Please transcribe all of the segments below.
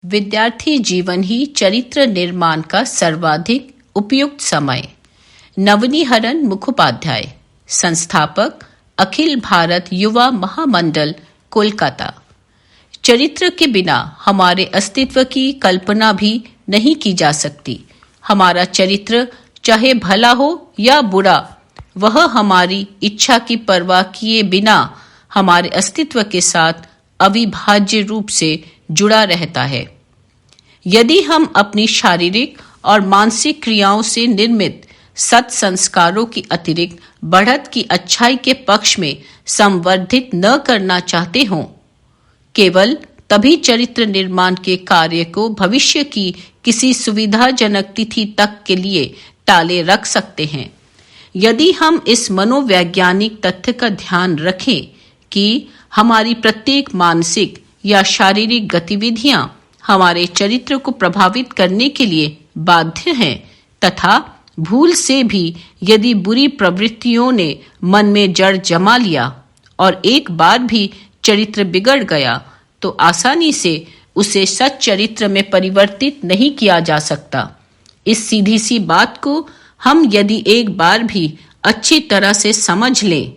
विद्यार्थी जीवन ही चरित्र निर्माण का सर्वाधिक उपयुक्त समय। नवनीहरन मुखोपाध्याय, संस्थापक, अखिल भारत युवा महामंडल, कोलकाता। चरित्र के बिना हमारे अस्तित्व की कल्पना भी नहीं की जा सकती। हमारा चरित्र चाहे भला हो या बुरा, वह हमारी इच्छा की परवाह किए बिना हमारे अस्तित्व के साथ अविभाज्य रूप से जुड़ा रहता है। यदि हम अपनी शारीरिक और मानसिक क्रियाओं से निर्मित सत् संस्कारों की अतिरिक्त बढ़त की अच्छाई के पक्ष में संवर्धित न करना चाहते हों, केवल तभी चरित्र निर्माण के कार्य को भविष्य की किसी सुविधाजनक तिथि तक के लिए टाले रख सकते हैं। यदि हम इस मनोवैज्ञानिक तथ्य का ध्यान रखें कि हमारी प्रत्येक मानसिक या शारीरिक गतिविधियां हमारे चरित्र को प्रभावित करने के लिए बाध्य हैं, तथा भूल से भी यदि बुरी प्रवृत्तियों ने मन में जड़ जमा लिया और एक बार भी चरित्र बिगड़ गया, तो आसानी से उसे सच्चरित्र में परिवर्तित नहीं किया जा सकता। इस सीधी सी बात को हम यदि एक बार भी अच्छी तरह से समझ लें,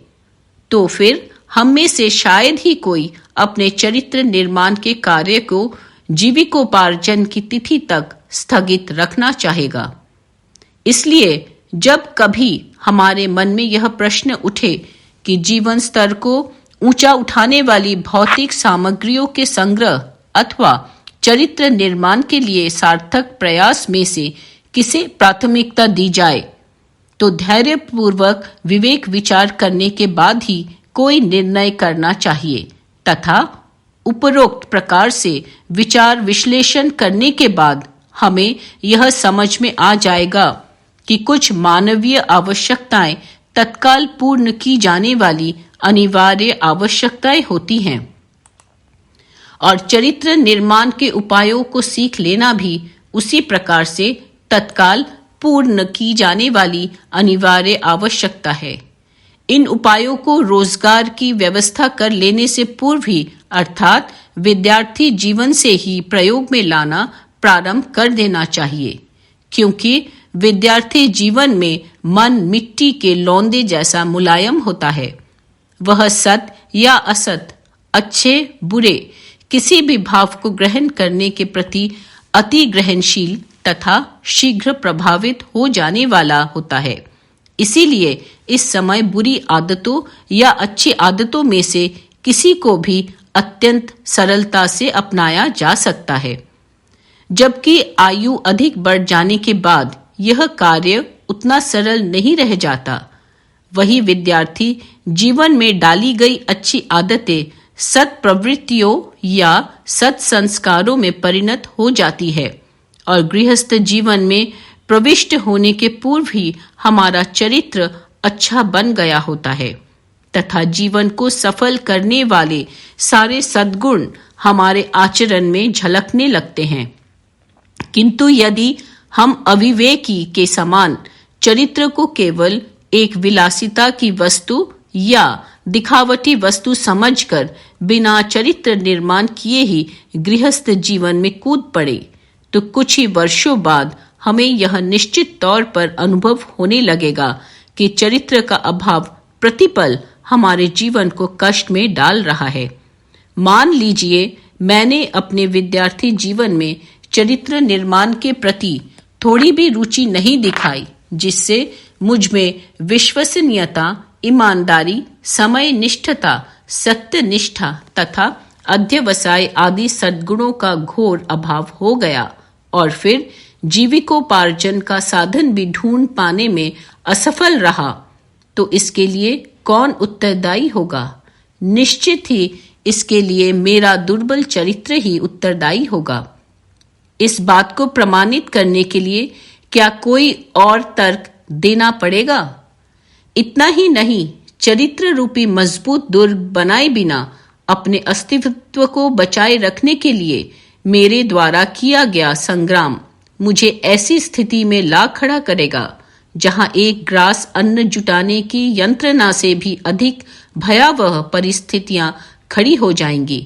तो फिर हम में से शायद ही कोई अपने चरित्र निर्माण के कार्य को जीविकोपार्जन की तिथि तक स्थगित रखना चाहेगा। इसलिए जब कभी हमारे मन में यह प्रश्न उठे कि जीवन स्तर को ऊंचा उठाने वाली भौतिक सामग्रियों के संग्रह अथवा चरित्र निर्माण के लिए सार्थक प्रयास में से किसे प्राथमिकता दी जाए, तो धैर्यपूर्वक विवेक विचार करने के बाद ही कोई निर्णय करना चाहिए, तथा उपरोक्त प्रकार से विचार विश्लेषण करने के बाद हमें यह समझ में आ जाएगा कि कुछ मानवीय आवश्यकताएं तत्काल पूर्ण की जाने वाली अनिवार्य आवश्यकताएं होती हैं, और चरित्र निर्माण के उपायों को सीख लेना भी उसी प्रकार से तत्काल पूर्ण की जाने वाली अनिवार्य आवश्यकता है। इन उपायों को रोजगार की व्यवस्था कर लेने से पूर्व ही, अर्थात विद्यार्थी जीवन से ही प्रयोग में लाना प्रारंभ कर देना चाहिए, क्योंकि विद्यार्थी जीवन में मन मिट्टी के लौंदे जैसा मुलायम होता है। वह सत या असत, अच्छे बुरे किसी भी भाव को ग्रहण करने के प्रति अति ग्रहणशील तथा शीघ्र प्रभावित हो जाने वाला होता है। इसीलिए इस समय बुरी आदतों या अच्छी आदतों में से किसी को भी अत्यंत सरलता से अपनाया जा सकता है, जबकि आयु अधिक बढ़ जाने के बाद यह कार्य उतना सरल नहीं रह जाता। वही विद्यार्थी जीवन में डाली गई अच्छी आदतें सत् प्रवृत्तियों या सत् संस्कारों में परिणत हो जाती है, और गृहस्थ जीवन में प्रविष्ट होने के पूर्व ही हमारा चरित्र अच्छा बन गया होता है, तथा जीवन को सफल करने वाले सारे सद्गुण हमारे आचरण में झलकने लगते हैं। किंतु यदि हम अविवेकी के समान चरित्र को केवल एक विलासिता की वस्तु या दिखावटी वस्तु समझकर बिना चरित्र निर्माण किए ही गृहस्थ जीवन में कूद पड़े, तो कुछ ही वर्षों बाद हमें यह निश्चित तौर पर अनुभव होने लगेगा कि चरित्र का अभाव प्रतिपल हमारे जीवन को कष्ट में डाल रहा है। मान लीजिए मैंने अपने विद्यार्थी जीवन में चरित्र निर्माण के प्रति थोड़ी भी रुचि नहीं दिखाई, जिससे मुझ में विश्वसनीयता, ईमानदारी, समय निष्ठता, सत्यनिष्ठा तथा अध्यवसाय आदि सद्गुणों का घोर अभाव हो गया, और फिर जीविकोपार्जन का साधन भी ढूंढ पाने में असफल रहा, तो इसके लिए कौन उत्तरदायी होगा? निश्चित ही इसके लिए मेरा दुर्बल चरित्र ही उत्तरदायी होगा। इस बात को प्रमाणित करने के लिए क्या कोई और तर्क देना पड़ेगा? इतना ही नहीं, चरित्र रूपी मजबूत दुर्ग बनाए बिना अपने अस्तित्व को बचाए रखने के लिए मेरे द्वारा किया गया संग्राम मुझे ऐसी स्थिति में ला खड़ा करेगा जहां एक ग्रास अन्न जुटाने की यंत्रणा से भी अधिक भयावह परिस्थितियां खड़ी हो जाएंगी।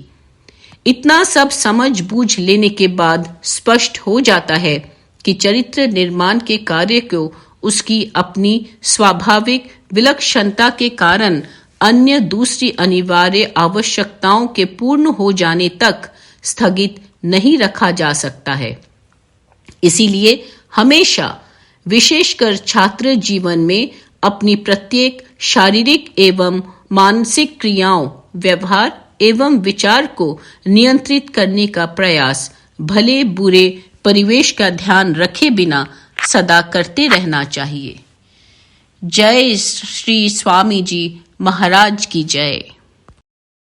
इतना सब समझ बूझ लेने के बाद स्पष्ट हो जाता है कि चरित्र निर्माण के कार्य को उसकी अपनी स्वाभाविक विलक्षणता के कारण अन्य दूसरी अनिवार्य आवश्यकताओं के पूर्ण हो जाने तक स्थगित नहीं रखा जा सकता है। इसीलिए हमेशा, विशेषकर छात्र जीवन में, अपनी प्रत्येक शारीरिक एवं मानसिक क्रियाओं, व्यवहार एवं विचार को नियंत्रित करने का प्रयास भले बुरे परिवेश का ध्यान रखे बिना सदा करते रहना चाहिए। जय श्री स्वामी जी महाराज की जय।